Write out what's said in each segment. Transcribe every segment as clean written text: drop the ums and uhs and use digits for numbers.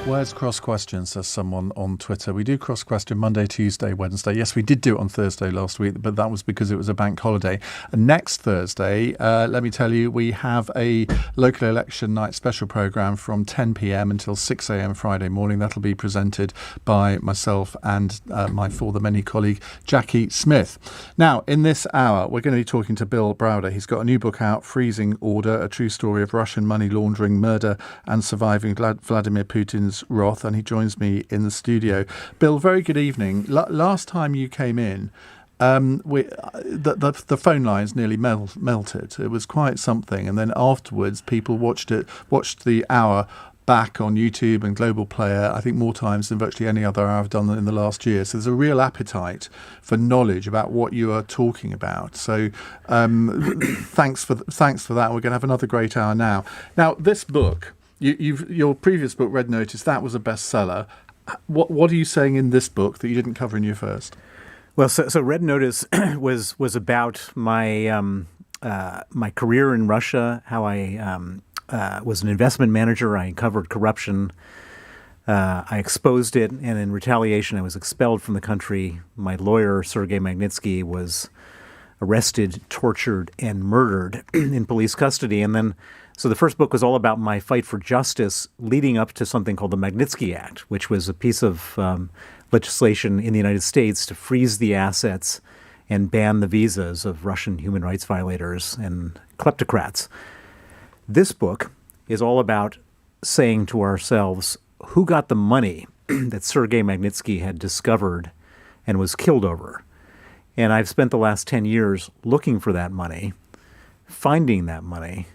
Where's Cross Question, says someone on Twitter. We do Cross Question Monday, Tuesday, Wednesday. Yes, we did do it on Thursday last week, but that was because it was a bank holiday. And next Thursday, let me tell you, we have a local election night special programme from 10 p.m. until 6 a.m. Friday morning. That'll be presented by myself and my for the many colleague, Jackie Smith. Now, in this hour, we're going to be talking to Bill Browder. He's got a new book out, Freezing Order, a true story of Russian money laundering, murder and surviving Vladimir Putin's wrath, and he joins me in the studio. Bill, very good evening. Last time you came in, the phone lines nearly melted. It was quite something, and then afterwards people watched the hour back on YouTube and Global Player, I think more times than virtually any other hour I've done in the last year. So there's a real appetite for knowledge about what you are talking about. So thanks for that. We're going to have another great hour now. Now, this book, your previous book, Red Notice, that was a bestseller. What are you saying in this book that you didn't cover in your first? Well, so Red Notice was about my my career in Russia, how I was an investment manager. I uncovered corruption. I exposed it, and in retaliation, I was expelled from the country. My lawyer, Sergei Magnitsky, was arrested, tortured, and murdered in police custody. And then, so the first book was all about my fight for justice leading up to something called the Magnitsky Act, which was a piece of legislation in the United States to freeze the assets and ban the visas of Russian human rights violators and kleptocrats. This book is all about saying to ourselves, who got the money that Sergei Magnitsky had discovered and was killed over? And I've spent the last 10 years looking for that money, finding that money,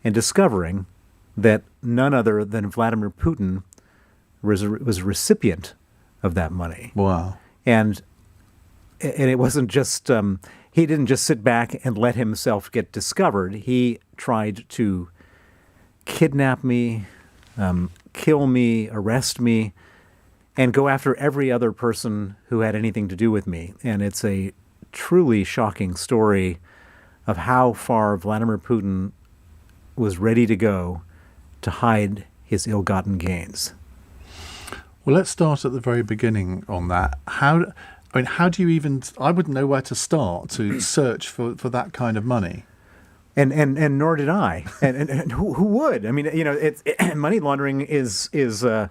and discovering that none other than Vladimir Putin was a recipient of that money. Wow. And it wasn't just, he didn't just sit back and let himself get discovered. He tried to kidnap me, kill me, arrest me, and go after every other person who had anything to do with me. And it's a truly shocking story of how far Vladimir Putin was ready to go to hide his ill-gotten gains. Well, let's start at the very beginning on that. How do you even? I wouldn't know where to start to search for that kind of money. And nor did I. And who would? I mean, money laundering is a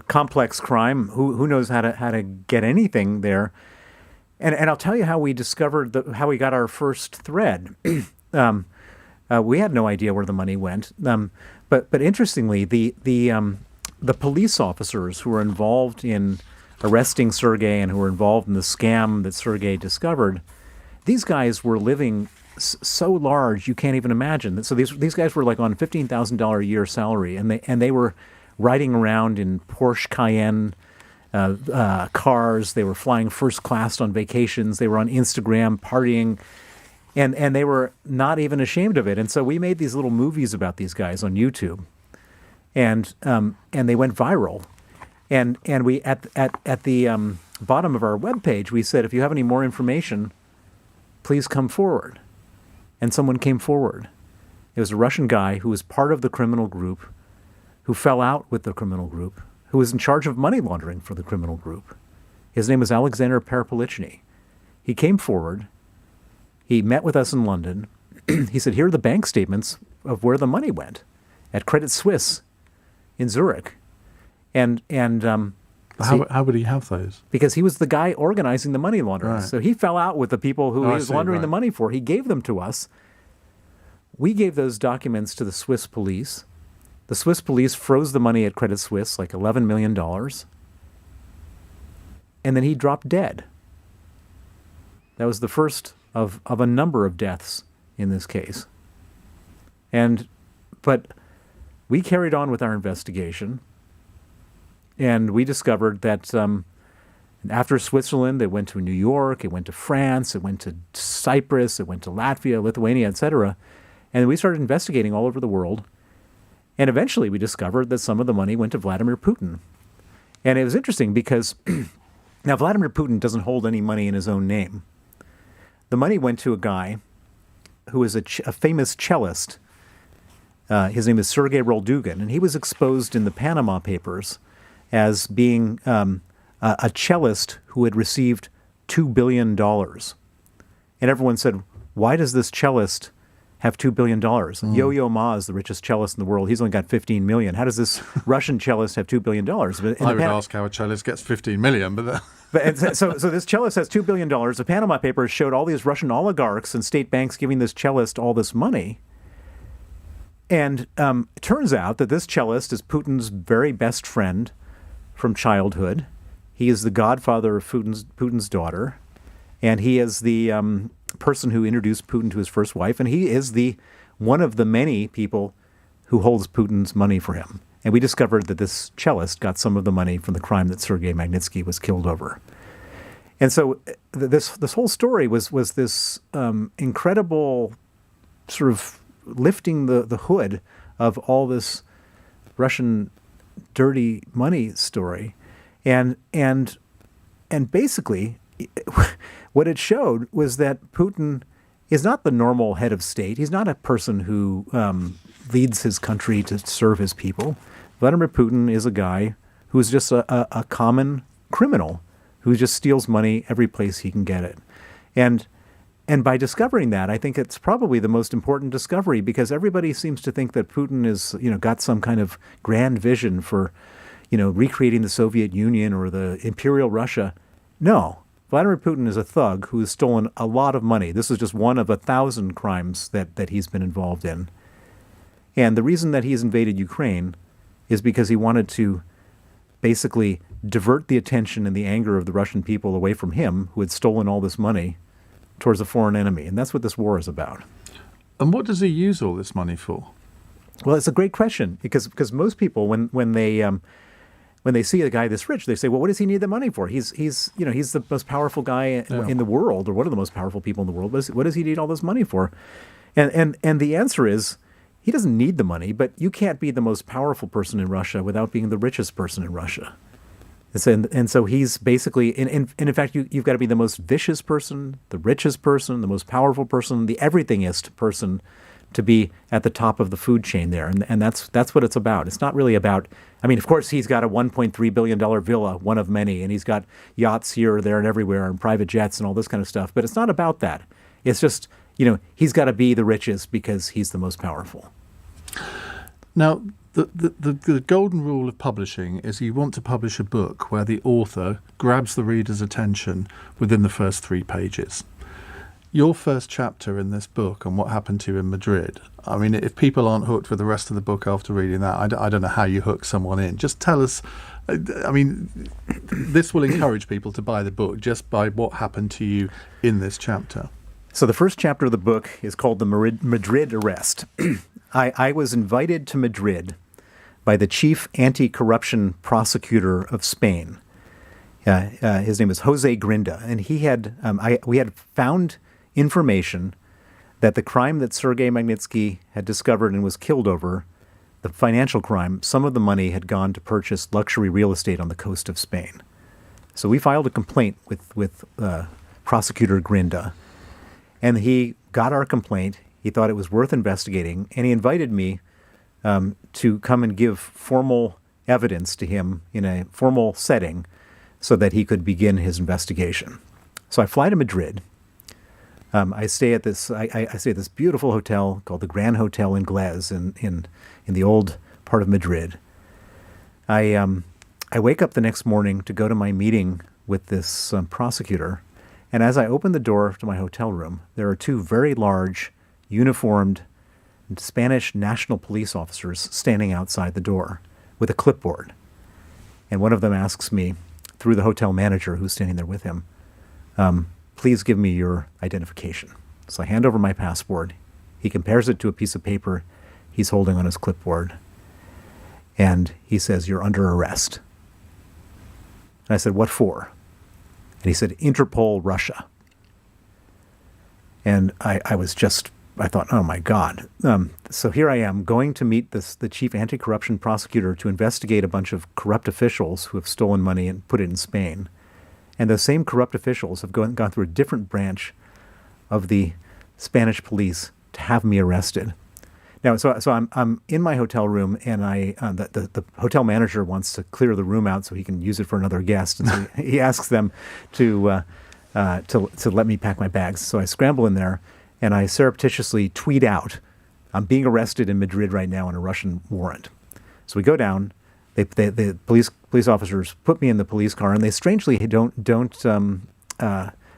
complex crime. Who knows how to get anything there? And I'll tell you how we discovered how we got our first thread. We had no idea where the money went. But interestingly, the police officers who were involved in arresting Sergei and who were involved in the scam that Sergei discovered, these guys were living so large you can't even imagine. So these guys were like on $15,000 a year salary, and they were riding around in Porsche Cayenne cars. They were flying first class on vacations. They were on Instagram partying. And they were not even ashamed of it. And so we made these little movies about these guys on YouTube, and they went viral. And we at the bottom of our webpage we said, if you have any more information, please come forward. And someone came forward. It was a Russian guy who was part of the criminal group, who fell out with the criminal group, who was in charge of money laundering for the criminal group. His name was Alexander Parapolichny. He came forward. He met with us in London. He said, here are the bank statements of where the money went at Credit Suisse in Zurich. And how would he have those? Because he was the guy organizing the money laundering. Right. So he fell out with the people who he was laundering the money for. He gave them to us. We gave those documents to the Swiss police. The Swiss police froze the money at Credit Suisse, like $11 million. And then he dropped dead. That was the first of a number of deaths in this case. But we carried on with our investigation, and we discovered that after Switzerland, it went to New York, it went to France, it went to Cyprus, it went to Latvia, Lithuania, etc. And we started investigating all over the world. And eventually we discovered that some of the money went to Vladimir Putin. And it was interesting because now Vladimir Putin doesn't hold any money in his own name. The money went to a guy who is a famous cellist His name is Sergei Roldugin, and he was exposed in the Panama Papers as being a cellist who had received $2 billion. And everyone said, why does this cellist have $2 billion? Yo-Yo Ma is the richest cellist in the world. He's only got 15 million. How does this Russian cellist have $2 billion? I would ask how a cellist gets 15 million, but... So this cellist has $2 billion. The Panama Papers showed all these Russian oligarchs and state banks giving this cellist all this money. And it turns out that this cellist is Putin's very best friend from childhood. He is the godfather of Putin's daughter. And he is the person who introduced Putin to his first wife. And he is one of the many people who holds Putin's money for him. And we discovered that this cellist got some of the money from the crime that Sergei Magnitsky was killed over. And so this whole story was this incredible sort of lifting the hood of all this Russian dirty money story. And basically what it showed was that Putin is not the normal head of state. He's not a person who leads his country to serve his people. Vladimir Putin is a guy who is just a common criminal who just steals money every place he can get it. And by discovering that, I think it's probably the most important discovery, because everybody seems to think that Putin is, got some kind of grand vision for, recreating the Soviet Union or the Imperial Russia. No, Vladimir Putin is a thug who has stolen a lot of money. This is just one of 1,000 crimes that he's been involved in. And the reason that he's invaded Ukraine is because he wanted to basically divert the attention and the anger of the Russian people away from him, who had stolen all this money, towards a foreign enemy. And that's what this war is about. And what does he use all this money for? Well, it's a great question, because most people, when they see a guy this rich, they say, well, what does he need the money for? He's the most powerful guy in the world, or one of the most powerful people in the world. What does he need all this money for? And the answer is, he doesn't need the money, but you can't be the most powerful person in Russia without being the richest person in Russia. And so he's basically, and in fact, you've got to be the most vicious person, the richest person, the most powerful person, the everythingist person to be at the top of the food chain there. And that's what it's about. It's not really about, of course, he's got a $1.3 billion villa, one of many, and he's got yachts here, there, and everywhere, and private jets and all this kind of stuff. But it's not about that. It's just, he's got to be the richest because he's the most powerful. Now, the golden rule of publishing is you want to publish a book where the author grabs the reader's attention within the first 3 pages. Your first chapter in this book on what happened to you in Madrid, if people aren't hooked for the rest of the book after reading that, I don't know how you hook someone in. Just tell us, this will encourage people to buy the book just by what happened to you in this chapter. So the first chapter of the book is called The Madrid Arrest. I was invited to Madrid by the chief anti-corruption prosecutor of Spain. His name is Jose Grinda, and we had found information that the crime that Sergei Magnitsky had discovered and was killed over, the financial crime, some of the money had gone to purchase luxury real estate on the coast of Spain. So we filed a complaint with Prosecutor Grinda, and he got our complaint. He thought it was worth investigating, and he invited me to come and give formal evidence to him in a formal setting so that he could begin his investigation. So I fly to Madrid. I stay at this beautiful hotel called the Grand Hotel Inglés in the old part of Madrid. I wake up the next morning to go to my meeting with this prosecutor, and as I open the door to my hotel room, there are 2 very large, uniformed Spanish national police officers standing outside the door with a clipboard. And one of them asks me, through the hotel manager who's standing there with him, please give me your identification. So I hand over my passport. He compares it to a piece of paper he's holding on his clipboard. And he says, you're under arrest. And I said, what for? And he said, Interpol Russia. And I thought, oh my God. So here I am going to meet the chief anti-corruption prosecutor to investigate a bunch of corrupt officials who have stolen money and put it in Spain. And those same corrupt officials have gone through a different branch of the Spanish police to have me arrested. Now, so I'm in my hotel room, and the hotel manager wants to clear the room out so he can use it for another guest, and so he asks them to let me pack my bags. So I scramble in there, and I surreptitiously tweet out, "I'm being arrested in Madrid right now on a Russian warrant." So we go down. The police officers put me in the police car, and they strangely don't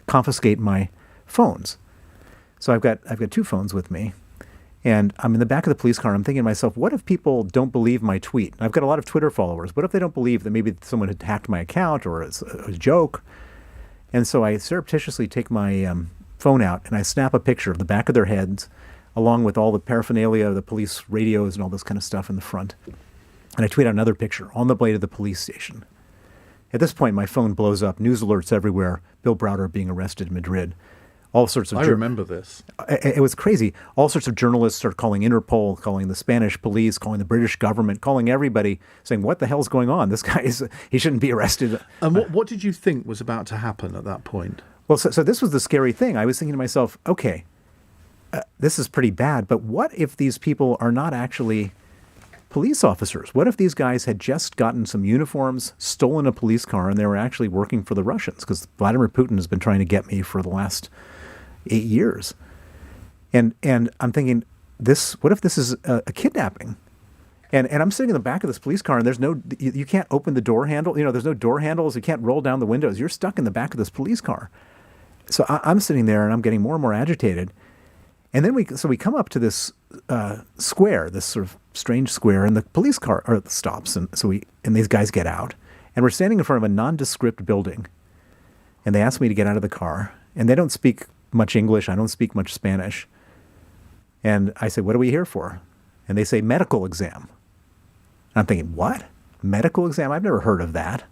confiscate my phones. So I've got two phones with me, and I'm in the back of the police car. And I'm thinking to myself, what if people don't believe my tweet? I've got a lot of Twitter followers. What if they don't believe that maybe someone had hacked my account or it's a joke? And so I surreptitiously take my phone out and I snap a picture of the back of their heads, along with all the paraphernalia, the police radios, and all this kind of stuff in the front. And I tweet out another picture on the way to the police station. At this point, my phone blows up. News alerts everywhere. Bill Browder being arrested in Madrid. All sorts of. I remember this. It was crazy. All sorts of journalists are calling Interpol, calling the Spanish police, calling the British government, calling everybody, saying, "What the hell's going on? This guy he shouldn't be arrested." And what did you think was about to happen at that point? Well, so this was the scary thing. I was thinking to myself, okay, this is pretty bad, but what if these people are not actually police officers? What if these guys had just gotten some uniforms, stolen a police car, and they were actually working for the Russians? Because Vladimir Putin has been trying to get me for the last 8 years. And I'm thinking, what if this is a kidnapping? And I'm sitting in the back of this police car, and there's you can't open the door handle. There's no door handles. You can't roll down the windows. You're stuck in the back of this police car. So I'm sitting there, and I'm getting more and more agitated. And then we come up to this square, this sort of strange square, and the police car stops, and these guys get out, and we're standing in front of a nondescript building, and they ask me to get out of the car, and they don't speak much English, I don't speak much Spanish, and I say, "What are we here for?" And they say, "Medical exam." And I'm thinking, what? Medical exam? I've never heard of that.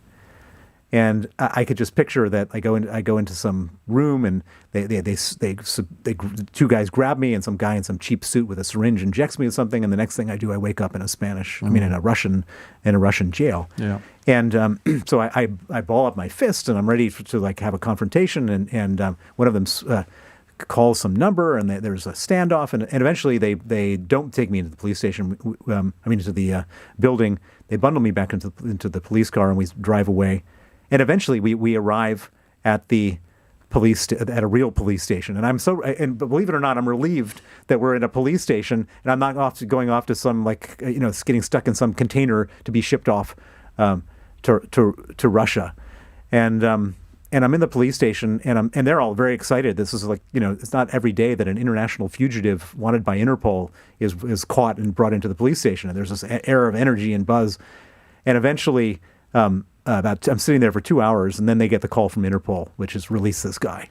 And I could just picture that I go into some room, and two guys grab me, and some guy in some cheap suit with a syringe injects me with something, and the next thing I do, I wake up in a Russian jail. Yeah. And so I ball up my fist, and I'm ready to have a confrontation, and one of them calls some number, and there's a standoff, and eventually they don't take me into the police station. Into the building. They bundle me back into the police car, and we drive away. And eventually we arrive at the at a real police station. And believe it or not, I'm relieved that we're in a police station, and I'm not going off to some getting stuck in some container to be shipped off to Russia. And I'm in the police station, and they're all very excited. This is it's not every day that an international fugitive wanted by Interpol is caught and brought into the police station. And there's this air of energy and buzz. And eventually, I'm sitting there for 2 hours, and then they get the call from Interpol, which is release this guy.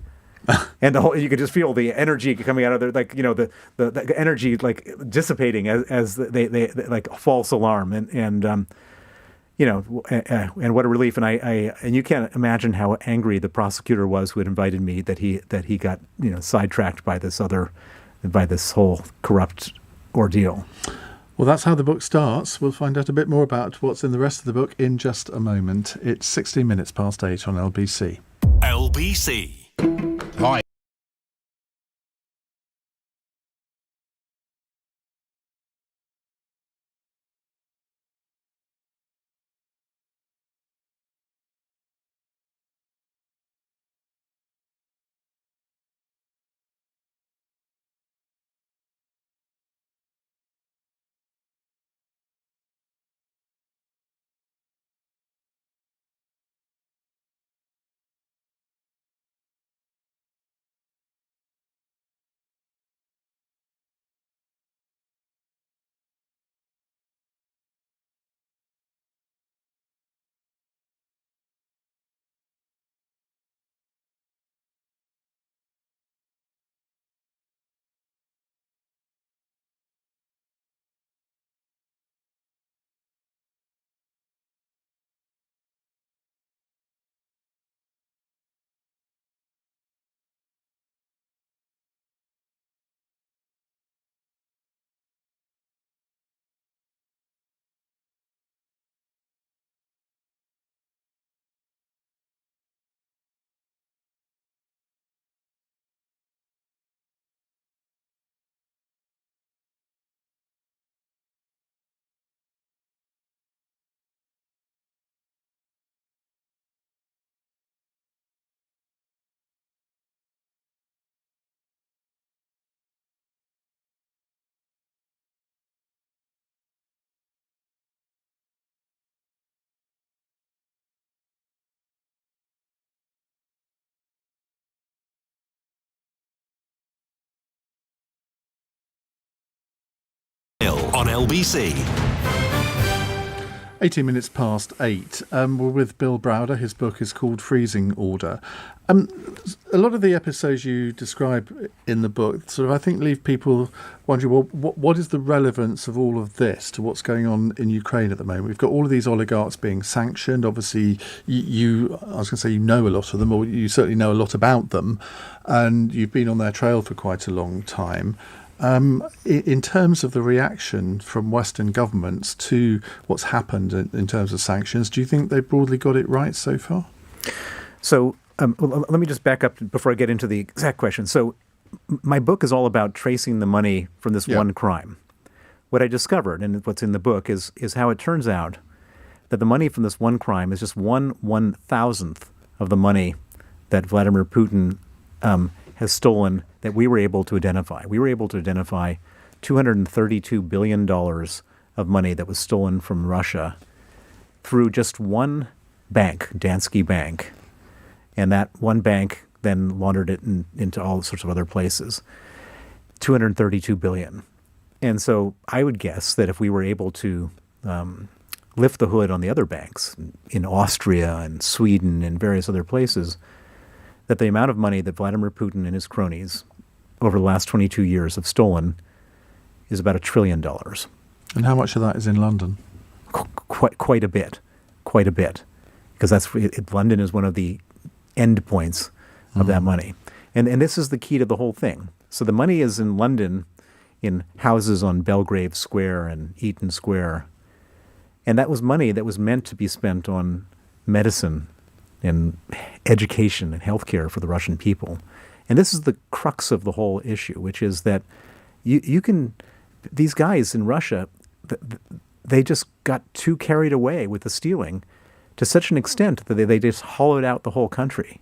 And you could just feel the energy coming out of there, the energy dissipating as they false alarm, and what a relief. And you can't imagine how angry the prosecutor was who had invited me that he got sidetracked by this whole corrupt ordeal. Well, that's how the book starts. We'll find out a bit more about what's in the rest of the book in just a moment. It's 16 minutes past 8 on LBC. LBC. Hi. on LBC. 18 minutes past 8. We're with Bill Browder. His book is called Freezing Order. A lot of the episodes you describe in the book sort of, I think, leave people wondering, well, what is the relevance of all of this to what's going on in Ukraine at the moment? We've got all of these oligarchs being sanctioned. Obviously, I was going to say you know a lot of them, or you certainly know a lot about them, and you've been on their trail for quite a long time. In terms of the reaction from Western governments to what's happened in terms of sanctions, do you think they've broadly got it right so far? So let me just back up before I get into the exact question. So my book is all about tracing the money from this one crime. What I discovered, and what's in the book, is how it turns out that the money from this one crime is just 1/1000th of the money that Vladimir Putin has stolen that we were able to identify. We were able to identify $232 billion of money that was stolen from Russia through just one bank, Danske Bank. And that one bank then laundered it into all sorts of other places. $232 billion. And so I would guess that if we were able to lift the hood on the other banks in Austria and Sweden and various other places, that the amount of money that Vladimir Putin and his cronies over the last 22 years have stolen is about $1 trillion. And how much of that is in London? Quite a bit, because London is one of the end points of that money. And this is the key to the whole thing. So the money is in London, in houses on Belgrave Square and Eaton Square. And that was money that was meant to be spent on medicine and education and healthcare for the Russian people. And this is the crux of the whole issue, which is that these guys in Russia, they just got too carried away with the stealing to such an extent that they just hollowed out the whole country.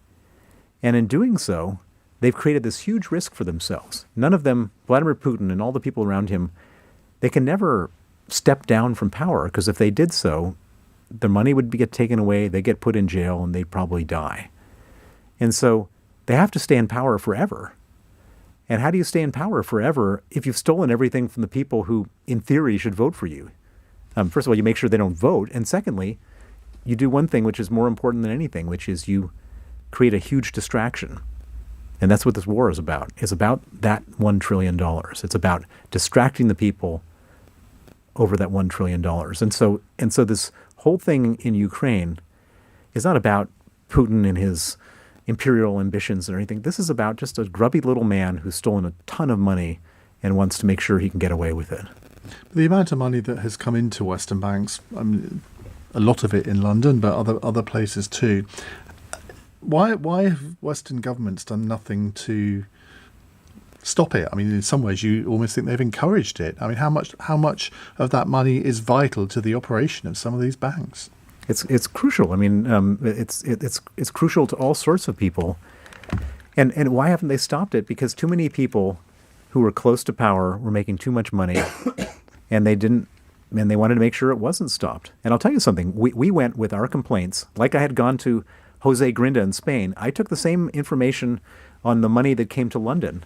And in doing so, they've created this huge risk for themselves. None of them, Vladimir Putin and all the people around him, they can never step down from power, because if they did so, their money would get taken away, they get put in jail, and they'd probably die. And so they have to stay in power forever. And how do you stay in power forever if you've stolen everything from the people who, in theory, should vote for you? First of all, you make sure they don't vote. And secondly, you do one thing which is more important than anything, which is you create a huge distraction. And that's what this war is about. It's about that $1 trillion. It's about distracting the people over that $1 trillion. And so this whole thing in Ukraine is not about Putin and his imperial ambitions or anything. This is about just a grubby little man who's stolen a ton of money and wants to make sure he can get away with it. The amount of money that has come into Western banks, a lot of it in London, but other places too. Why have Western governments done nothing to stop it? I mean, in some ways, you almost think they've encouraged it. I mean, how much of that money is vital to the operation of some of these banks? It's crucial. I mean, it's crucial to all sorts of people. And why haven't they stopped it? Because too many people who were close to power were making too much money, and they wanted to make sure it wasn't stopped. And I'll tell you something. We went with our complaints, like I had gone to Jose Grinda in Spain. I took the same information on the money that came to London,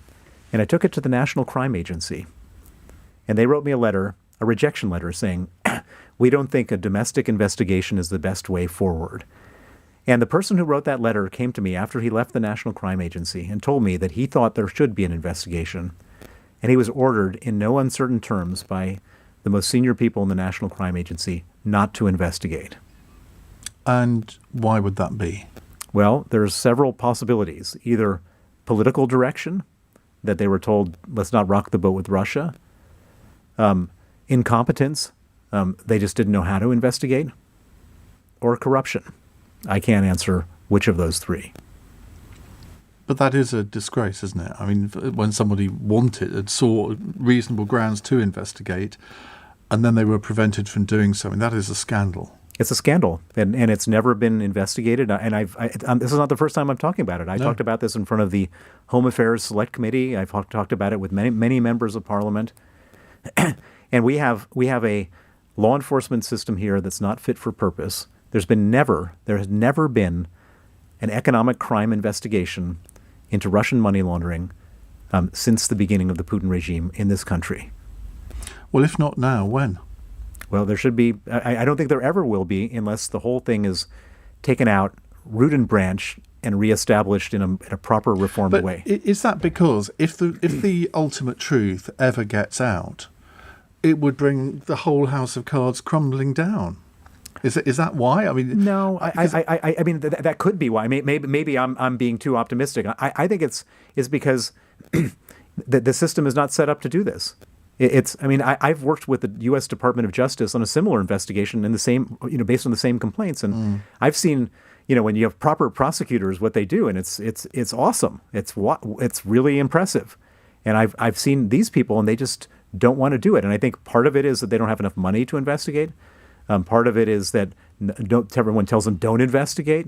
and I took it to the National Crime Agency. And they wrote me a rejection letter saying, we don't think a domestic investigation is the best way forward. And the person who wrote that letter came to me after he left the National Crime Agency and told me that he thought there should be an investigation. And he was ordered in no uncertain terms by the most senior people in the National Crime Agency not to investigate. And why would that be? Well, there's several possibilities. Either political direction, that they were told, let's not rock the boat with Russia. Incompetence, they just didn't know how to investigate. Or corruption. I can't answer which of those three. But that is a disgrace, isn't it? I mean, when somebody wanted and saw reasonable grounds to investigate, and then they were prevented from doing so, I mean, that is a scandal. It's a scandal, and it's never been investigated. And this is not the first time I'm talking about it. I talked about this in front of the Home Affairs Select Committee. I've talked about it with many members of Parliament. And we have a law enforcement system here that's not fit for purpose. There has never been an economic crime investigation into Russian money laundering since the beginning of the Putin regime in this country. Well, if not now, when? Well, there should be. I don't think there ever will be unless the whole thing is taken out, root and branch, and reestablished in a proper reformed But way. is that because if the ultimate truth ever gets out, it would bring the whole house of cards crumbling down? Is that why? I mean, No, I mean that could be why. Maybe I'm being too optimistic. I think it's because the system is not set up to do this. I mean, I've worked with the U.S. Department of Justice on a similar investigation in the same, based on the same complaints, and I've seen, when you have proper prosecutors, what they do, and it's awesome. It's really impressive, and I've seen these people, and they just don't want to do it. And I think part of it is that they don't have enough money to investigate. Part of it is that everyone tells them don't investigate,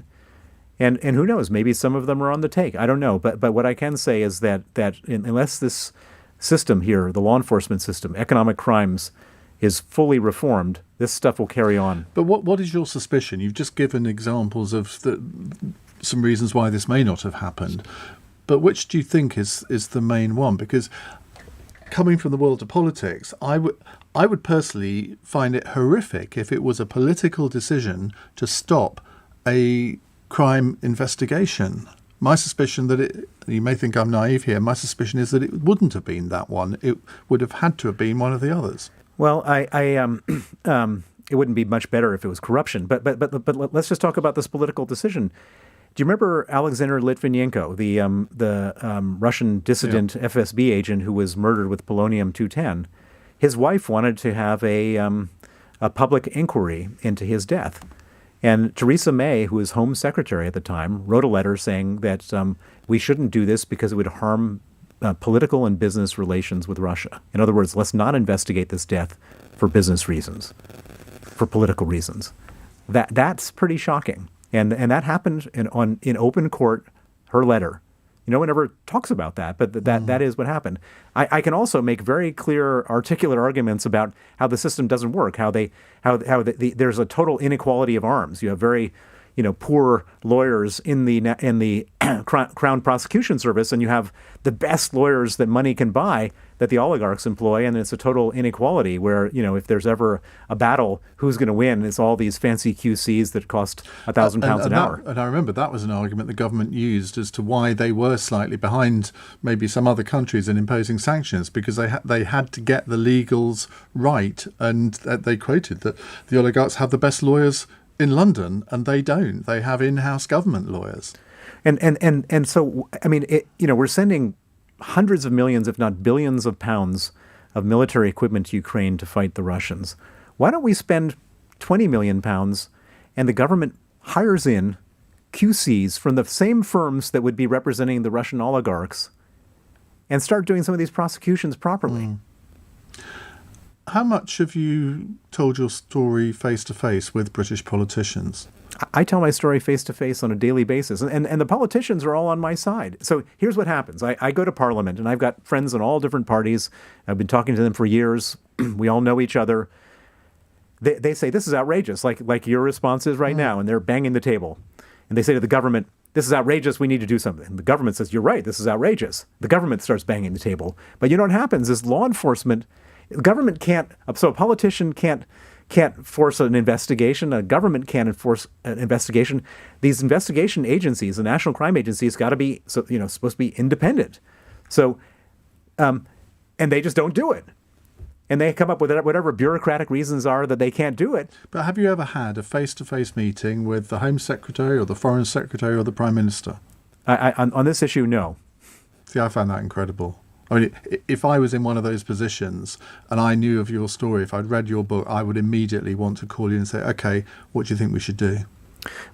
and who knows? Maybe some of them are on the take. I don't know, but what I can say is that unless this system here, the law enforcement system, economic crimes, is fully reformed, this stuff will carry on. But what is your suspicion? You've just given examples of some reasons why this may not have happened, but which do you think is the main one? Because coming from the world of politics, I would personally find it horrific if it was a political decision to stop a crime investigation. My suspicion you may think I'm naive here, my suspicion is that it wouldn't have been that one. It would have had to have been one of the others. Well, it wouldn't be much better if it was corruption. But let's just talk about this political decision. Do you remember Alexander Litvinenko, the Russian dissident FSB agent who was murdered with polonium-210? His wife wanted to have a public inquiry into his death. And Theresa May, who was Home Secretary at the time, wrote a letter saying that we shouldn't do this because it would harm political and business relations with Russia. In other words, let's not investigate this death for business reasons, for political reasons. That's pretty shocking. And that happened in open court, her letter. No one ever talks about that, but that is what happened. I can also make very clear, articulate arguments about how the system doesn't work, how there's a total inequality of arms. You have very, poor lawyers in the Crown Prosecution Service, and you have the best lawyers that money can buy that the oligarchs employ, and it's a total inequality where, if there's ever a battle, who's going to win? It's all these fancy QCs that cost £1,000 an hour. And I remember that was an argument the government used as to why they were slightly behind maybe some other countries in imposing sanctions, because they had to get the legals right, and they quoted that the oligarchs have the best lawyers in London, and they don't. They have in-house government lawyers. And so, I mean, we're sending hundreds of millions, if not billions of pounds of military equipment to Ukraine to fight the Russians. Why don't we spend 20 million pounds and the government hires in QCs from the same firms that would be representing the Russian oligarchs and start doing some of these prosecutions properly? How much have you told your story face-to-face with British politicians? I tell my story face-to-face on a daily basis, and the politicians are all on my side. So here's what happens. I go to Parliament, and I've got friends in all different parties. I've been talking to them for years. We all know each other. They say, this is outrageous, like your response is right now, and they're banging the table. And they say to the government, this is outrageous, we need to do something. And the government says, you're right, this is outrageous. The government starts banging the table. But what happens is law enforcement, the government can't, so a politician can't force an investigation. A government can't enforce an investigation. These investigation agencies, the national crime agencies, got to be supposed to be independent. So, and they just don't do it. And they come up with whatever bureaucratic reasons are that they can't do it. But have you ever had a face-to-face meeting with the Home Secretary or the Foreign Secretary or the Prime Minister? On this issue, no. See, I found that incredible. I mean, if I was in one of those positions and I knew of your story, if I'd read your book, I would immediately want to call you and say, okay, what do you think we should do?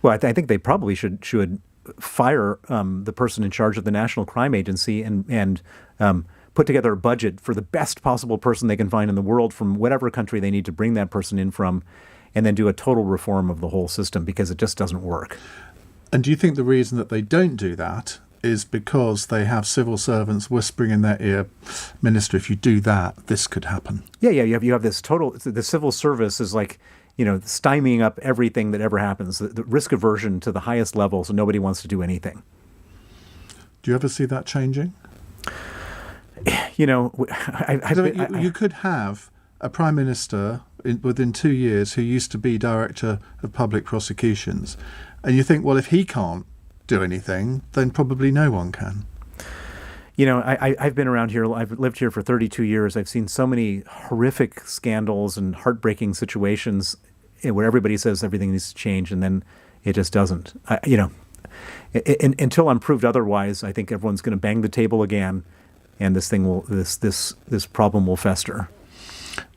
Well, I think they probably should fire the person in charge of the National Crime Agency and put together a budget for the best possible person they can find in the world from whatever country they need to bring that person in from, and then do a total reform of the whole system, because it just doesn't work. And do you think the reason that they don't do that is because they have civil servants whispering in their ear, Minister, if you do that, this could happen? Yeah. You have this the civil service is like, stymieing up everything that ever happens, the risk aversion to the highest level, so nobody wants to do anything. Do you ever see that changing? You could have a Prime Minister within 2 years who used to be Director of Public Prosecutions. And you think, well, if he can't do anything, then probably no one can. You know, I've been around here. I've lived here for 32 years. I've seen so many horrific scandals and heartbreaking situations where everybody says everything needs to change, and then it just doesn't. Until I'm proved otherwise, I think everyone's going to bang the table again, and this problem will fester.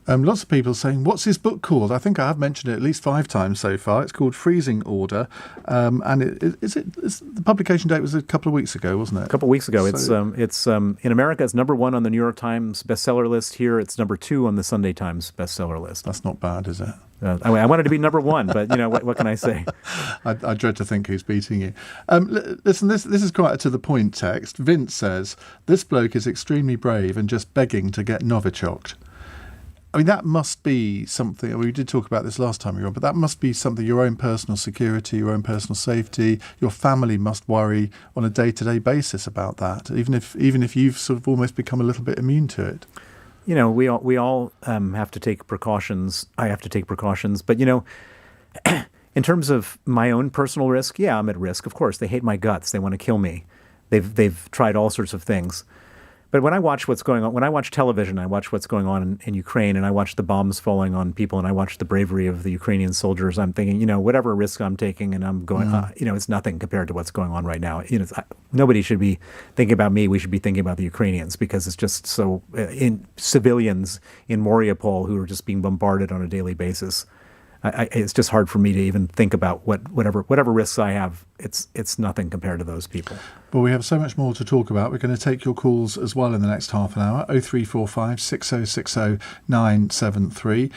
Lots of people saying, what's his book called? I think I have mentioned it at least 5 times so far. It's called Freezing Order. And the publication date was a couple of weeks ago, wasn't it? A couple of weeks ago. It's in America, it's number 1 on the New York Times bestseller list. Here, it's number 2 on the Sunday Times bestseller list. That's not bad, is it? I wanted to be number 1, but what can I say? I dread to think who's beating you. Listen, this is quite a to the point text. Vince says, this bloke is extremely brave and just begging to get Novichoked. I mean, that must be something, we did talk about this last time we were on, but that must be something, your own personal security, your own personal safety, your family must worry on a day-to-day basis about that, even if you've sort of almost become a little bit immune to it. You know, we all have to take precautions. I have to take precautions. But, in terms of my own personal risk, yeah, I'm at risk. Of course, they hate my guts. They want to kill me. They've tried all sorts of things. But when I watch what's going on, when I watch television, I watch what's going on in Ukraine, and I watch the bombs falling on people, and I watch the bravery of the Ukrainian soldiers, I'm thinking, whatever risk I'm taking, and I'm going, it's nothing compared to what's going on right now. Nobody should be thinking about me. We should be thinking about the Ukrainians, because it's just so in civilians in Mariupol who are just being bombarded on a daily basis. It's just hard for me to even think about whatever risks I have. It's nothing compared to those people. Well, we have so much more to talk about. We're going to take your calls as well in the next half an hour. 0345 6060 973.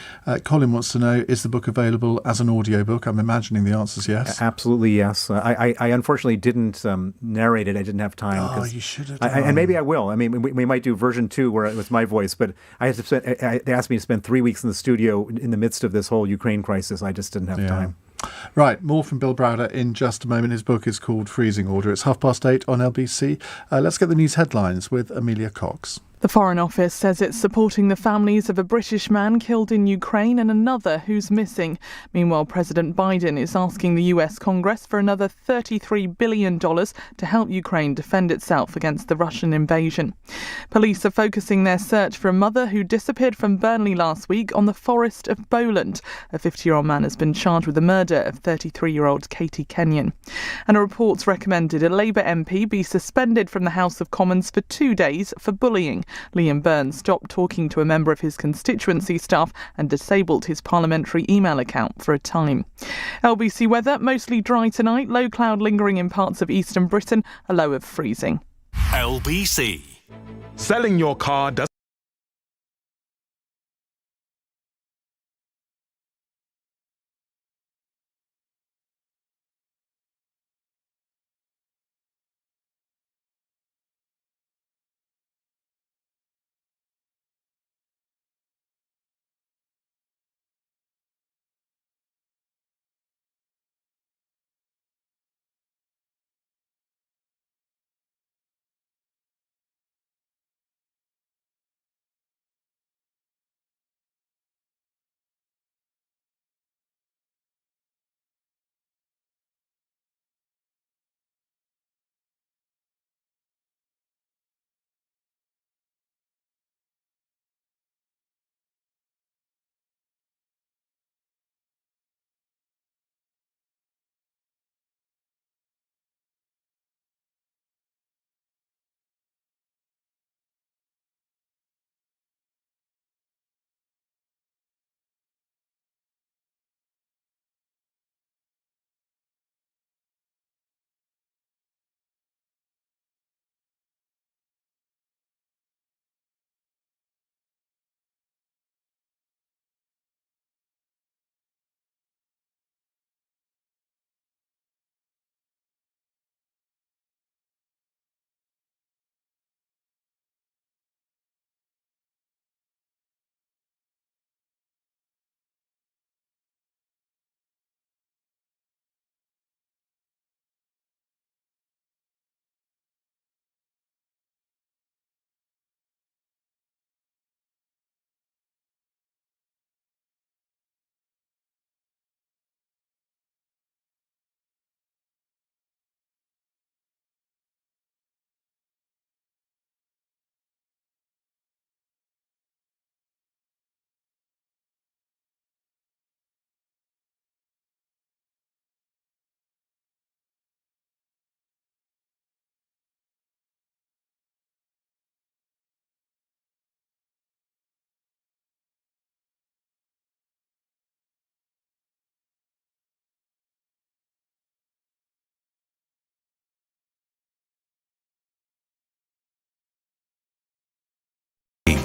Colin wants to know, is the book available as an audiobook? I'm imagining the answer is yes. Absolutely yes. I unfortunately didn't narrate it. I didn't have time. Oh, you should have done. And maybe I will. I mean, we might do version 2 where it was my voice, but they asked me to spend 3 weeks in the studio in the midst of this whole Ukraine crisis. I just didn't have time. Right, more from Bill Browder in just a moment. His book is called Freezing Order. It's 8:30 on LBC. Let's get the news headlines with Amelia Cox. The Foreign Office says it's supporting the families of a British man killed in Ukraine and another who's missing. Meanwhile, President Biden is asking the US Congress for another $33 billion to help Ukraine defend itself against the Russian invasion. Police are focusing their search for a mother who disappeared from Burnley last week on the Forest of Bowland. A 50-year-old man has been charged with the murder of 33-year-old Katie Kenyon. And a report's recommended a Labour MP be suspended from the House of Commons for 2 days for bullying. Liam Burns stopped talking to a member of his constituency staff and disabled his parliamentary email account for a time. LBC weather, mostly dry tonight, low cloud lingering in parts of eastern Britain, a low of freezing. LBC. Selling your car doesn't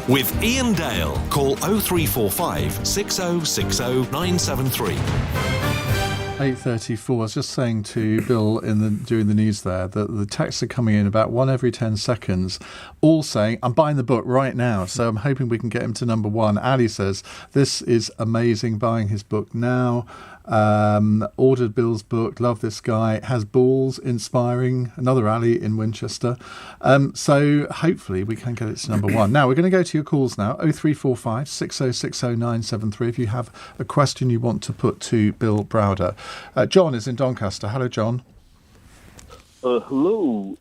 With Iain Dale. Call 0345 6060 973. 8:34. I was just saying to Bill during the news there that the texts are coming in about one every 10 seconds, all saying, I'm buying the book right now, so I'm hoping we can get him to number one. Ali says, this is amazing, buying his book now. Ordered Bill's book, love this guy, has balls, inspiring. Another Ali in Winchester. So hopefully we can get it to number one. Now we're going to go to your calls now. 0345 6060 973 if you have a question you want to put to Bill Browder. John is in Doncaster. Hello, John. Hello,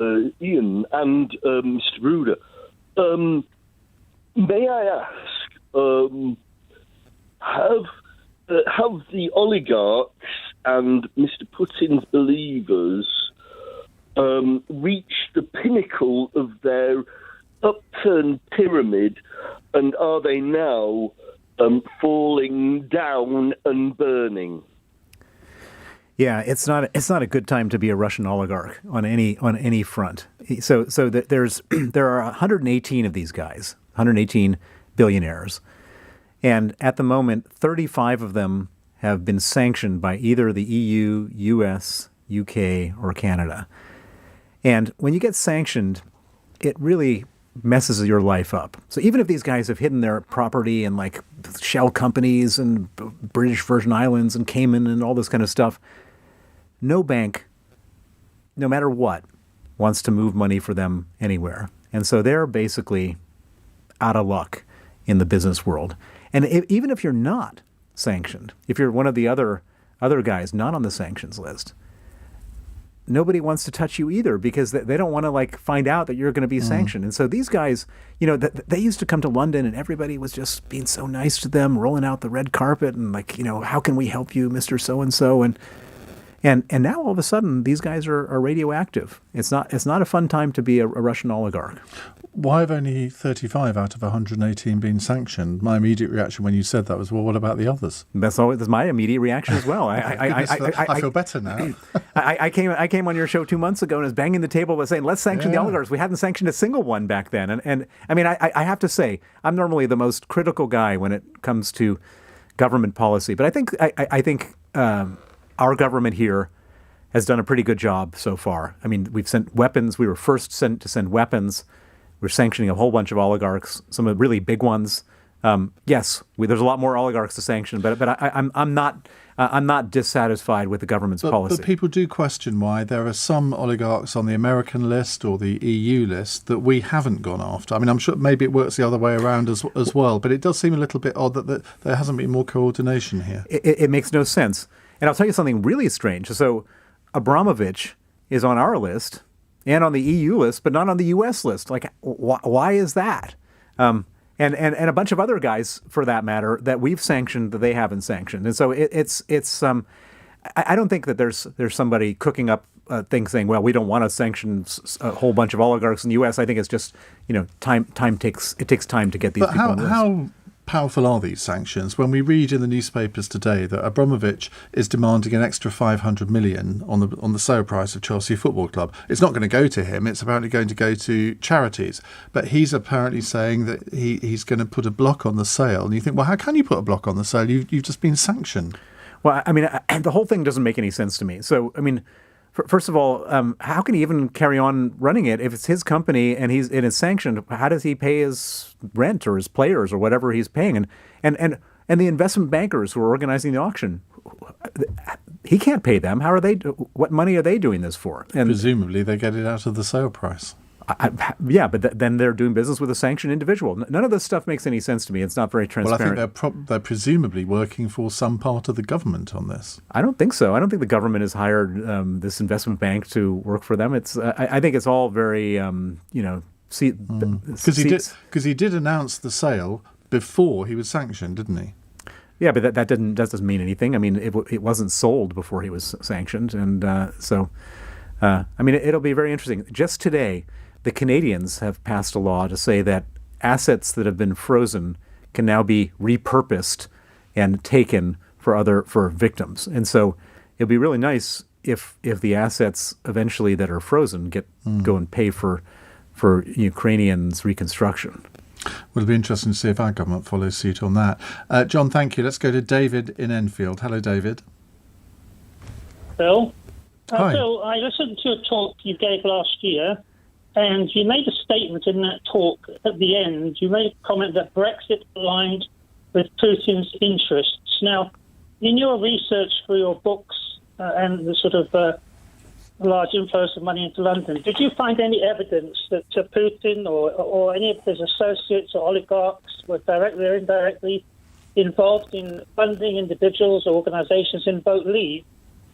Iain and Mr. Browder. May I ask, have the oligarchs and Mr. Putin's believers reached the pinnacle of their upturned pyramid, and are they now falling down and burning? Yeah, it's not a good time to be a Russian oligarch on any front. So there are 118 of these guys, 118 billionaires. And at the moment, 35 of them have been sanctioned by either the EU, US, UK, or Canada. And when you get sanctioned, it really messes your life up. So even if these guys have hidden their property in like shell companies and British Virgin Islands and Cayman and all this kind of stuff, no bank, no matter what, wants to move money for them anywhere. And so they're basically out of luck in the business world. And even if you're not sanctioned, if you're one of the other guys not on the sanctions list, nobody wants to touch you either because they don't want to like find out that you're going to be sanctioned. And so these guys, they used to come to London and everybody was just being so nice to them, rolling out the red carpet and like, how can we help you, Mr. So-and-so? And now all of a sudden these guys are radioactive. It's not a fun time to be a Russian oligarch. Why have only 35 out of 118 been sanctioned? My immediate reaction when you said that was, well, what about the others? That's my immediate reaction as well. I feel better now. I came on your show 2 months ago and was banging the table by saying, let's sanction the oligarchs. We hadn't sanctioned a single one back then. And I mean, I have to say, I'm normally the most critical guy when it comes to government policy. But I think our government here has done a pretty good job so far. I mean, we've sent weapons. We were first sent to send weapons. We're sanctioning a whole bunch of oligarchs, some of the really big ones. Yes, there's a lot more oligarchs to sanction, but I'm not dissatisfied with the government's policy. But people do question why there are some oligarchs on the American list or the EU list that we haven't gone after. I mean, I'm sure maybe it works the other way around as well, but it does seem a little bit odd that there hasn't been more coordination here. It makes no sense. And I'll tell you something really strange. So Abramovich is on our list and on the EU list, but not on the US list. Like, why is that? And a bunch of other guys, for that matter, that we've sanctioned that they haven't sanctioned. And so I don't think that there's somebody cooking up things saying, well, we don't want to sanction a whole bunch of oligarchs in the US. I think it's just, it takes time to get these people on the list. How powerful are these sanctions? When we read in the newspapers today that Abramovich is demanding an extra 500 million on the sale price of Chelsea Football Club, it's not going to go to him. It's apparently going to go to charities. But he's apparently saying that he's going to put a block on the sale. And you think, well, how can you put a block on the sale? You've just been sanctioned. Well, I mean, the whole thing doesn't make any sense to me. So, I mean, first of all, how can he even carry on running it if it's his company and it's sanctioned? How does he pay his rent or his players or whatever he's paying? And the investment bankers who are organizing the auction, he can't pay them. How are they? What money are they doing this for? And presumably they get it out of the sale price. Yeah, but then they're doing business with a sanctioned individual. None of this stuff makes any sense to me. It's not very transparent. Well, I think they're presumably working for some part of the government on this. I don't think so. I don't think the government has hired this investment bank to work for them. I think it's all very, because he did announce the sale before he was sanctioned, didn't he? Yeah, but that doesn't mean anything. I mean, it wasn't sold before he was sanctioned, and it'll be very interesting. Just today, the Canadians have passed a law to say that assets that have been frozen can now be repurposed and taken for victims. And so it'll be really nice if the assets eventually that are frozen go and pay for for Ukrainians' reconstruction. Well, it'll be interesting to see if our government follows suit on that. John, thank you. Let's go to David in Enfield. Hello, David. Bill? Hi. Bill, I listened to a talk you gave last year, and you made a statement in that talk at the end. You made a comment that Brexit aligned with Putin's interests. Now, in your research for your books and the sort of large inflows of money into London, did you find any evidence that Putin or any of his associates or oligarchs were directly or indirectly involved in funding individuals or organisations in Vote Leave?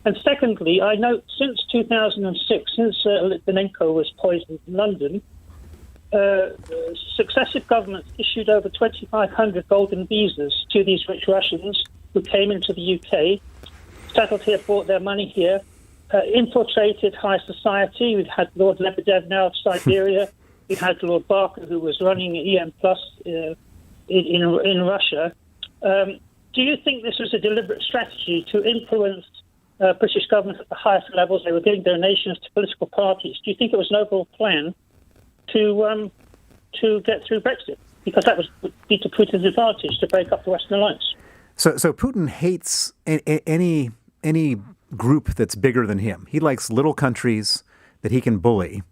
And secondly, I note since 2006, since Litvinenko was poisoned in London, successive governments issued over 2,500 golden visas to these rich Russians who came into the UK, settled here, brought their money here, infiltrated high society. We've had Lord Lebedev now of Siberia. We had Lord Barker, who was running EM Plus in Russia. Do you think this was a deliberate strategy to influence British government at the highest levels? They were giving donations to political parties. Do you think it was an overall plan to get through Brexit? Because that would be to Putin's advantage to break up the Western alliance. So Putin hates any group that's bigger than him. He likes little countries that he can bully,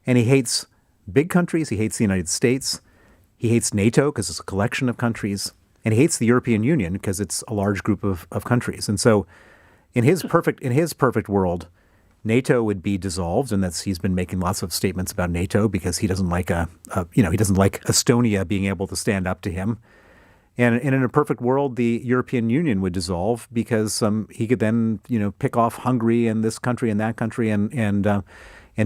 and he hates big countries. He hates the United States. He hates NATO because it's a collection of countries, and he hates the European Union because it's a large group of countries. And so, in his perfect world, NATO would be dissolved, and he's been making lots of statements about NATO because he doesn't like he doesn't like Estonia being able to stand up to him. And in a perfect world, the European Union would dissolve because he could then, pick off Hungary and this country and that country and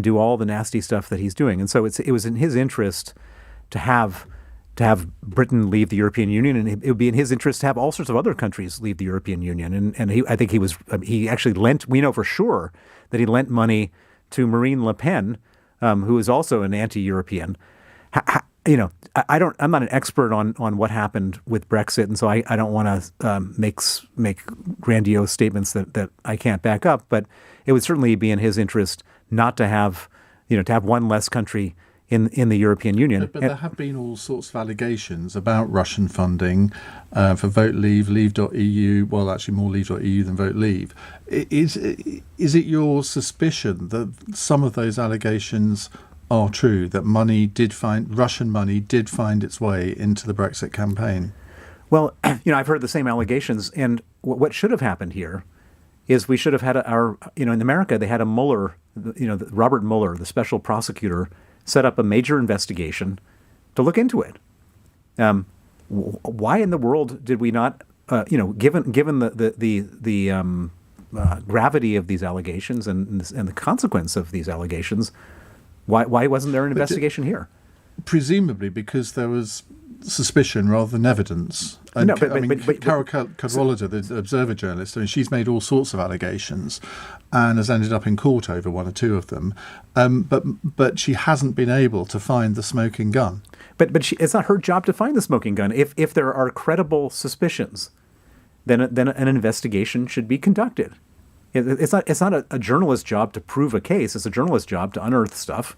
do all the nasty stuff that he's doing. And so it was in his interest to have Britain leave the European Union, and it would be in his interest to have all sorts of other countries leave the European Union. And I think he actually lent. We know for sure that he lent money to Marine Le Pen, who is also an anti-European. I'm not an expert on what happened with Brexit, and so I don't want to make grandiose statements that I can't back up. But it would certainly be in his interest not to have one less country in the European Union. But there have been all sorts of allegations about Russian funding for Vote Leave, Leave.eu. Well, actually more Leave.eu than Vote Leave. Is it your suspicion that some of those allegations are true, that Russian money did find its way into the Brexit campaign? Well, I've heard the same allegations, and what should have happened here is we should have had in America they had a Mueller, Robert Mueller, the special prosecutor, set up a major investigation to look into it. Why in the world did we not, given the gravity of these allegations and the consequence of these allegations, why wasn't there an investigation here? Presumably because there was suspicion rather than evidence. And No, but Carol Cadwallader, the Observer journalist, she's made all sorts of allegations and has ended up in court over one or two of them. But she hasn't been able to find the smoking gun. But it's not her job to find the smoking gun. If there are credible suspicions, then an investigation should be conducted. It's not a journalist's job to prove a case. It's a journalist's job to unearth stuff,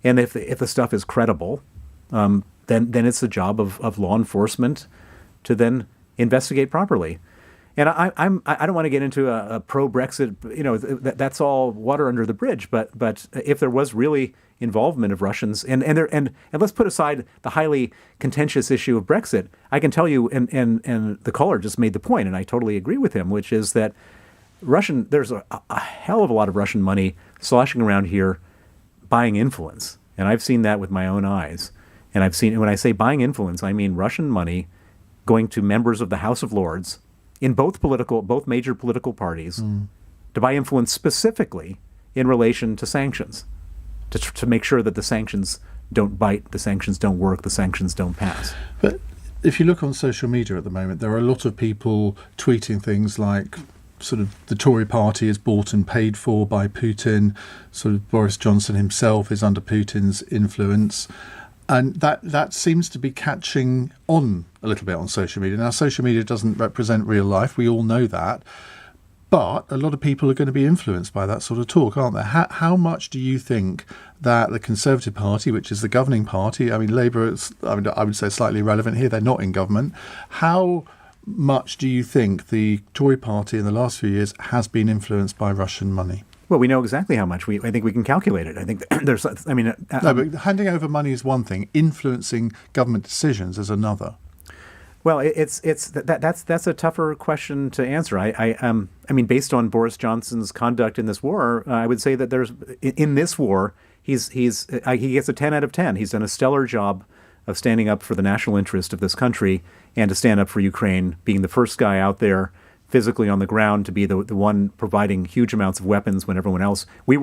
and if the stuff is credible, then it's the job of law enforcement to then investigate properly. And I don't want to get into a pro-Brexit. That's all water under the bridge. But if there was really involvement of Russians, and let's put aside the highly contentious issue of Brexit, I can tell you, and the caller just made the point, and I totally agree with him, which is that there's a hell of a lot of Russian money sloshing around here buying influence. And I've seen that with my own eyes. And when I say buying influence, I mean Russian money going to members of the House of Lords in both major political parties to buy influence specifically in relation to sanctions, to make sure that the sanctions don't bite, the sanctions don't work, the sanctions don't pass. But if you look on social media at the moment, there are a lot of people tweeting things like, sort of the Tory party is bought and paid for by Putin. Sort of Boris Johnson himself is under Putin's influence. And that seems to be catching on a little bit on social media. Now, social media doesn't represent real life. We all know that. But a lot of people are going to be influenced by that sort of talk, aren't they? How much do you think that the Conservative Party, which is the governing party, I mean, Labour, I would say slightly irrelevant here, they're not in government. How much do you think the Tory party in the last few years has been influenced by Russian money? Well, we know exactly how much. I think we can calculate it. I think there's. I mean, no, but handing over money is one thing. Influencing government decisions is another. Well, that's a tougher question to answer. I mean, based on Boris Johnson's conduct in this war, I would say that in this war he gets a 10 out of 10. He's done a stellar job of standing up for the national interest of this country and to stand up for Ukraine, being the first guy out there physically on the ground to be the one providing huge amounts of weapons when everyone else we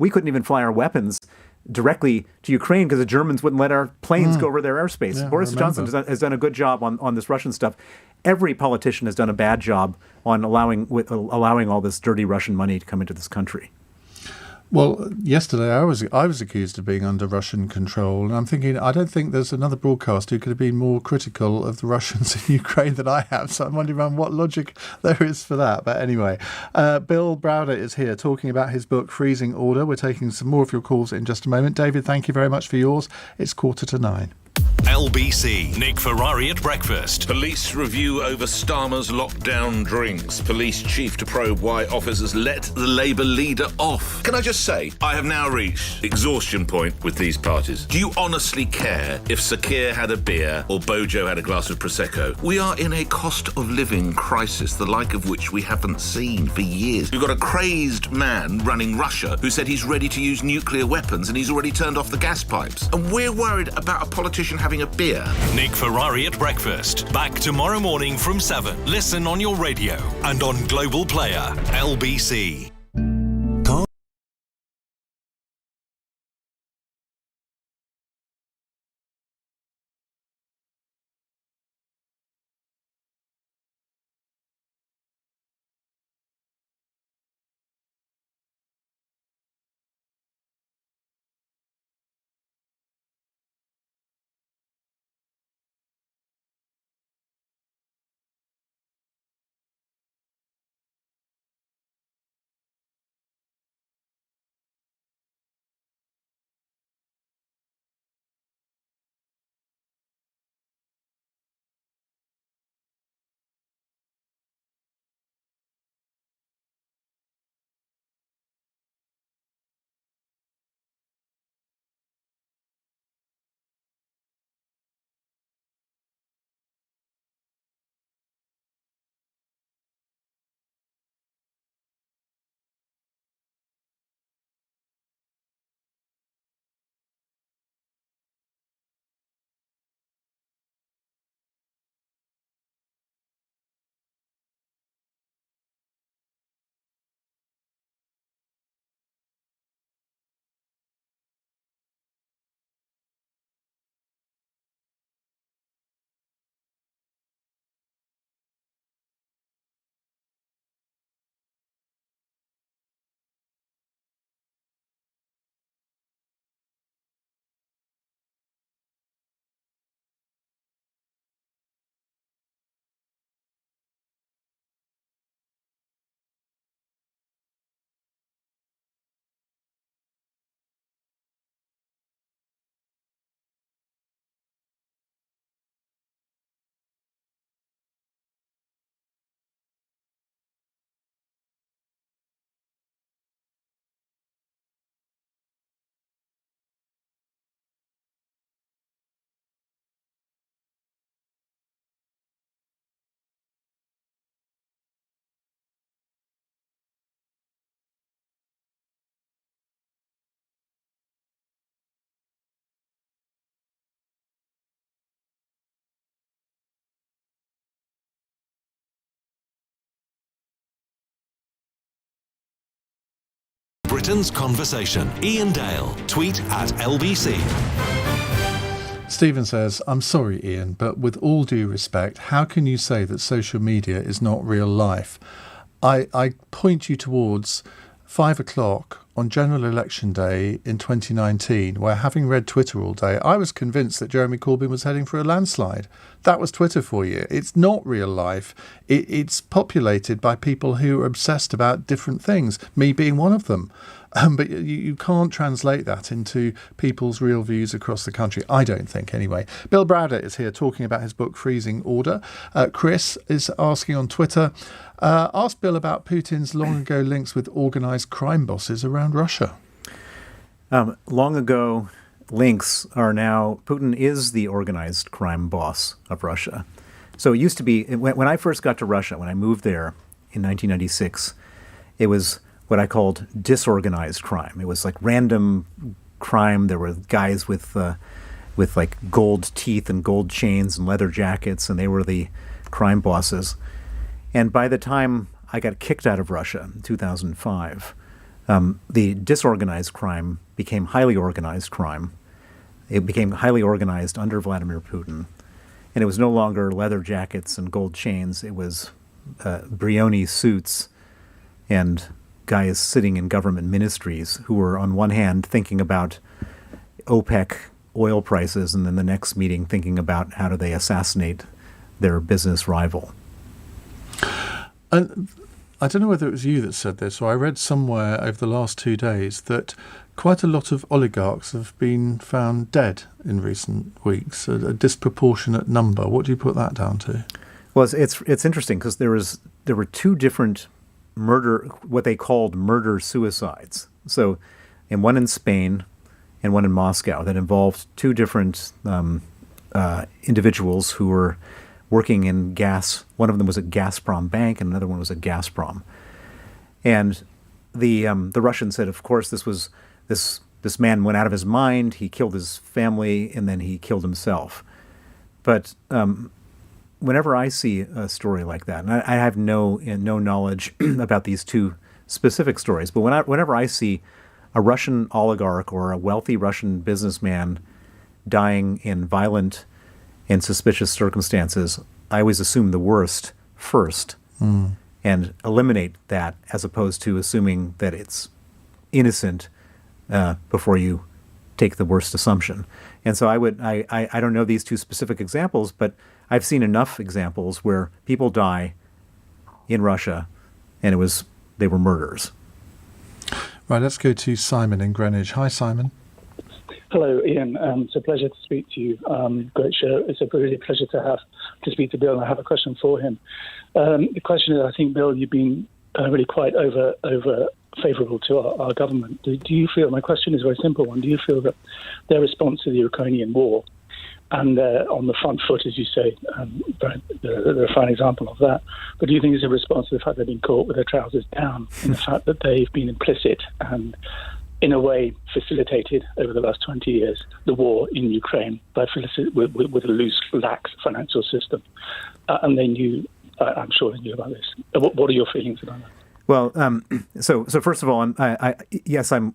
couldn't even fly our weapons directly to Ukraine because the Germans wouldn't let our planes go over their airspace. Yeah, Boris Johnson has done a good job on this Russian stuff. Every politician has done a bad job on allowing all this dirty Russian money to come into this country. Well, yesterday I was accused of being under Russian control, and I'm thinking I don't think there's another broadcaster who could have been more critical of the Russians in Ukraine than I have. So I'm wondering around what logic there is for that. But anyway, Bill Browder is here talking about his book Freezing Order. We're taking some more of your calls in just a moment. David, thank you very much for yours. It's 8:45. LBC. Nick Ferrari at breakfast. Police review over Starmer's lockdown drinks. Police chief to probe why officers let the Labour leader off. Can I just say, I have now reached exhaustion point with these parties. Do you honestly care if Sakir had a beer or Bojo had a glass of Prosecco? We are in a cost of living crisis, the like of which we haven't seen for years. We've got a crazed man running Russia who said he's ready to use nuclear weapons and he's already turned off the gas pipes. And we're worried about a politician having a beer. Nick Ferrari at breakfast. Back tomorrow morning from 7. Listen on your radio and on Global Player. LBC. Britain's Conversation. Iain Dale. Tweet at LBC. Stephen says, I'm sorry, Iain, but with all due respect, how can you say that social media is not real life? I point you towards 5 o'clock on general election day in 2019, where, having read Twitter all day, I was convinced that Jeremy Corbyn was heading for a landslide. That was Twitter for you. It's not real life. It's populated by people who are obsessed about different things, me being one of them. But you can't translate that into people's real views across the country, I don't think, anyway. Bill Browder is here talking about his book, Freezing Order. Chris is asking on Twitter, ask Bill about Putin's long-ago links with organised crime bosses around Russia. Long ago links are now, Putin is the organised crime boss of Russia. So it used to be, when I first got to Russia, when I moved there in 1996, it was what I called disorganized crime. It was like random crime. There were guys with like gold teeth and gold chains and leather jackets, and they were the crime bosses. And by the time I got kicked out of Russia in 2005, the disorganized crime became highly organized crime. It became highly organized under Vladimir Putin. And it was no longer leather jackets and gold chains. It was Brioni suits and guys sitting in government ministries who were, on one hand, thinking about OPEC oil prices, and then the next meeting thinking about how do they assassinate their business rival. And I don't know whether it was you that said this, or I read somewhere over the last 2 days that quite a lot of oligarchs have been found dead in recent weeks, a disproportionate number. What do you put that down to? Well, it's interesting because there were two different what they called murder-suicides. So, and one in Spain and one in Moscow that involved two different individuals who were working in gas. One of them was at Gazprom Bank and another one was at Gazprom. And the Russians said, of course, this man went out of his mind, he killed his family, and then he killed himself. But whenever I see a story like that, and I have no knowledge about these two specific stories, but whenever I see a Russian oligarch or a wealthy Russian businessman dying in violent and suspicious circumstances, I always assume the worst first and eliminate that, as opposed to assuming that it's innocent before you take the worst assumption. And so I don't know these two specific examples, but I've seen enough examples where people die in Russia and they were murders. Right, let's go to Simon in Greenwich. Hi, Simon. Hello, Ian. It's a pleasure to speak to you. Great show. It's a really pleasure to speak to Bill, and I have a question for him. The question is, I think, Bill, you've been really quite over favourable to our government. Do you feel, my question is a very simple one, do you feel that their response to the Ukrainian war, and on the front foot, as you say, they're a fine example of that, but do you think it's a response to the fact they've been caught with their trousers down, in the fact that they've been implicit and in a way facilitated over the last 20 years the war in Ukraine with a loose, lax financial system? And they knew, I'm sure they knew about this. What are your feelings about that? Well, so first of all, yes, I'm.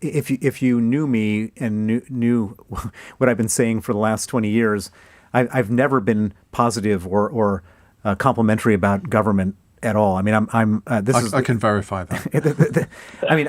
If you knew me and knew what I've been saying for the last 20 years, I've never been positive or complimentary about government at all. I mean, I can verify that. I mean,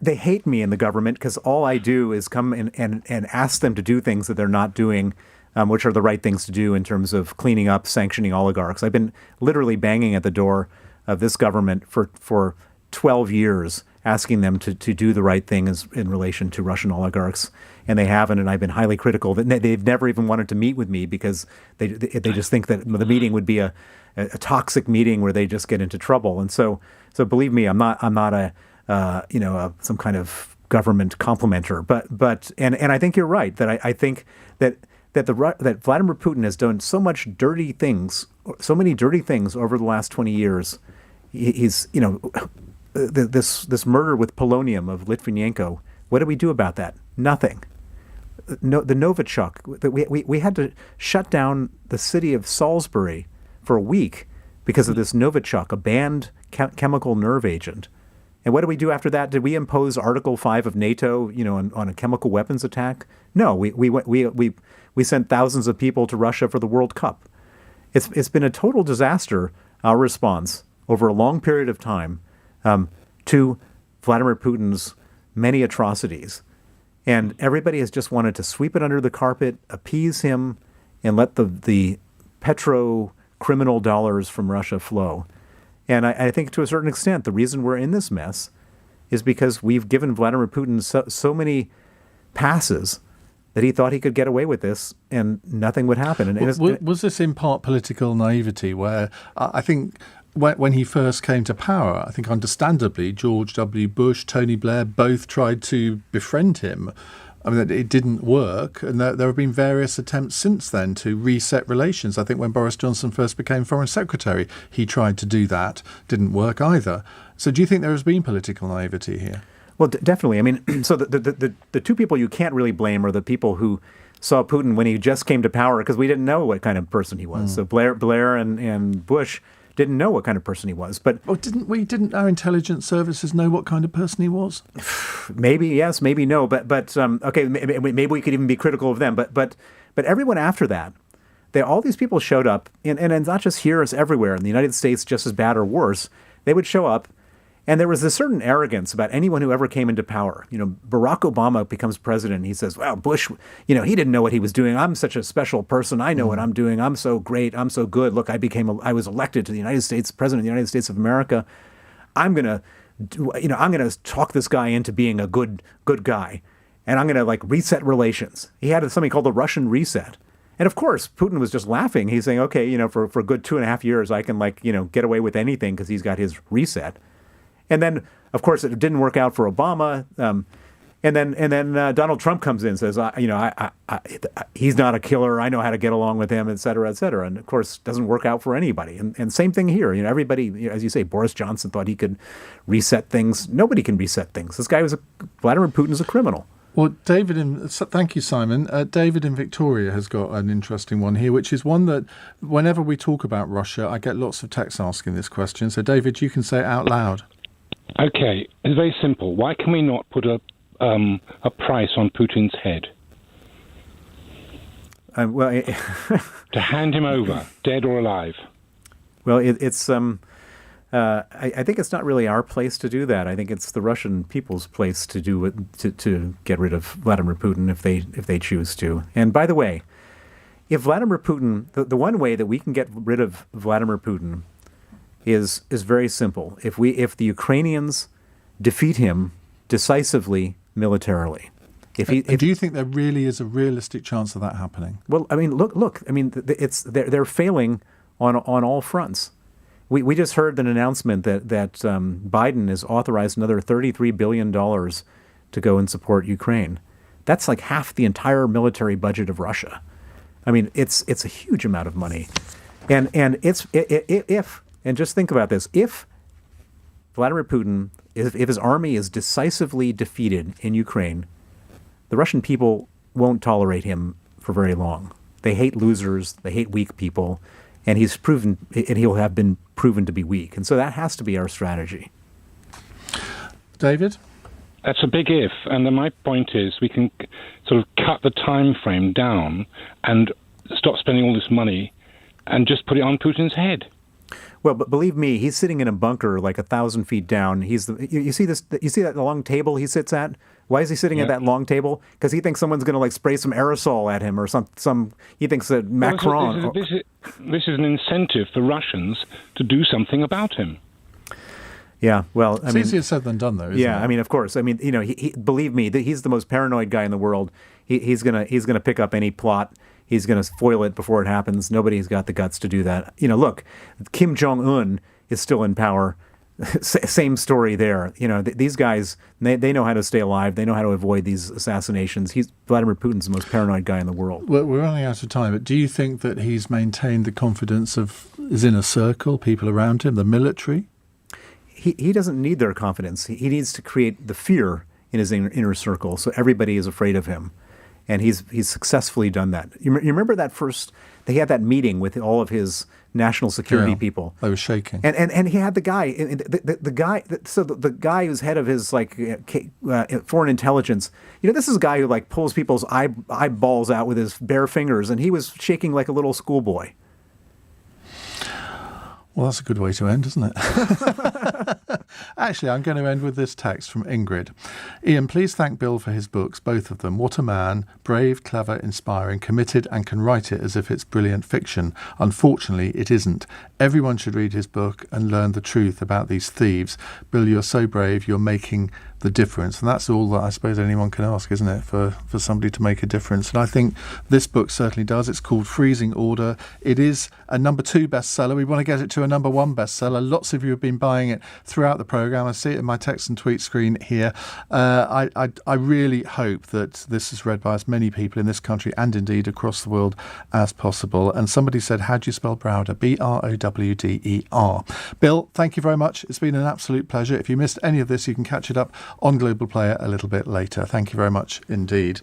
they hate me in the government because all I do is come and ask them to do things that they're not doing, which are the right things to do in terms of cleaning up, sanctioning oligarchs. I've been literally banging at the door of this government for 12 years, asking them to do the right thing in relation to Russian oligarchs, and they haven't. And I've been highly critical. They've never even wanted to meet with me because they just think that the meeting would be a toxic meeting where they just get into trouble. And so believe me, I'm not some kind of government complimenter. But I think you're right that I think that Vladimir Putin has done so many dirty things over the last 20 years. He's this murder with polonium of Litvinenko. What did we do about that? Nothing. No, the Novichok. We had to shut down the city of Salisbury for a week because of this Novichok, a banned chemical nerve agent. And what did we do after that? Did we impose Article 5 of NATO, on a chemical weapons attack? No, we sent thousands of people to Russia for the World Cup. It's been a total disaster, our response over a long period of time, to Vladimir Putin's many atrocities. And everybody has just wanted to sweep it under the carpet, appease him, and let the petro-criminal dollars from Russia flow. And I think to a certain extent, the reason we're in this mess is because we've given Vladimir Putin so many passes that he thought he could get away with this and nothing would happen. And was this in part political naivety where I think when he first came to power, I think understandably, George W. Bush, Tony Blair both tried to befriend him. I mean, it didn't work, and there have been various attempts since then to reset relations. I think when Boris Johnson first became Foreign Secretary, he tried to do that. Didn't work either. So do you think there has been political naivety here? Well, definitely. I mean, so the two people you can't really blame are the people who saw Putin when he just came to power because we didn't know what kind of person he was. So Blair and Bush didn't know what kind of person he was. But didn't our intelligence services know what kind of person he was? Maybe yes, maybe no. But okay, maybe we could even be critical of them. But everyone after that, all these people showed up, and it's not just here; it's everywhere. In the United States, just as bad or worse. They would show up. And there was a certain arrogance about anyone who ever came into power. You know, Barack Obama becomes president. And he says, well, Bush, he didn't know what he was doing. I'm such a special person. I know what I'm doing. I'm so great. I'm so good. Look, I was elected to the United States, president of the United States of America. I'm going to talk this guy into being a good guy. And I'm going to reset relations. He had something called the Russian reset. And of course, Putin was just laughing. He's saying, okay, for a good 2.5 years, I can get away with anything because he's got his reset. And then, of course, it didn't work out for Obama. And then Donald Trump comes in and says, he's not a killer. I know how to get along with him, et cetera, et cetera. And, of course, doesn't work out for anybody. And same thing here. Everybody, as you say, Boris Johnson thought he could reset things. Nobody can reset things. Vladimir Putin is a criminal. Well, thank you, Simon. David in Victoria has got an interesting one here, which is one that whenever we talk about Russia, I get lots of texts asking this question. So, David, you can say it out loud. Okay, it's very simple. Why can we not put a price on Putin's head? To hand him over, dead or alive. Well, I think it's not really our place to do that. I think it's the Russian people's place to do it, to get rid of Vladimir Putin if they choose to. And by the way, if Vladimir Putin, the one way that we can get rid of Vladimir Putin is very simple. If the Ukrainians defeat him decisively militarily. Do you think there really is a realistic chance of that happening? Well, I mean, look. I mean, they're failing on all fronts. We just heard an announcement that Biden has authorized another $33 billion to go and support Ukraine. That's like half the entire military budget of Russia. I mean, it's a huge amount of money, and just think about this: if Vladimir Putin, if his army is decisively defeated in Ukraine, the Russian people won't tolerate him for very long. They hate losers. They hate weak people. And he'll have been proven to be weak. And so that has to be our strategy. David? That's a big if. And then my point is we can sort of cut the time frame down and stop spending all this money and just put it on Putin's head. Well, but believe me, he's sitting in a bunker like 1,000 feet down. You see that long table he sits at? Why is he sitting at that long table? Because he thinks someone's going to spray some aerosol at him or some. He thinks that Macron. This is an incentive for Russians to do something about him. Yeah, well, it's easier said than done, though. Isn't it? I mean, of course. I mean, he believe me, he's the most paranoid guy in the world. He's gonna pick up any plot. He's going to foil it before it happens. Nobody's got the guts to do that. Look, Kim Jong-un is still in power. Same story there. These guys, they know how to stay alive. They know how to avoid these assassinations. Vladimir Putin's the most paranoid guy in the world. Well, we're running out of time, but do you think that he's maintained the confidence of his inner circle, people around him, the military? He doesn't need their confidence. He needs to create the fear in his inner circle so everybody is afraid of him. And he's successfly done that. You remember that first? They had that meeting with all of his national security people. They were shaking. And he had the guy, the guy who's head of his foreign intelligence. This is a guy who pulls people's eyeballs out with his bare fingers, and he was shaking like a little schoolboy. Well, that's a good way to end, isn't it? Actually, I'm going to end with this text from Ingrid. Iain, please thank Bill for his books, both of them. What a man, brave, clever, inspiring, committed, and can write it as if it's brilliant fiction. Unfortunately, it isn't. Everyone should read his book and learn the truth about these thieves. Bill, you're so brave, you're making the difference. And that's all that I suppose anyone can ask, isn't it, for somebody to make a difference. And I think this book certainly does. It's called Freezing Order. It is a number 2 bestseller. We want to get it to a number 1 bestseller. Lots of you have been buying it throughout the programme. I see it in my text and tweet screen here. I really hope that this is read by as many people in this country and indeed across the world as possible. And somebody said, how do you spell Browder? Browder. Bill, thank you very much. It's been an absolute pleasure. If you missed any of this, you can catch it up on Global Player a little bit later. Thank you very much indeed.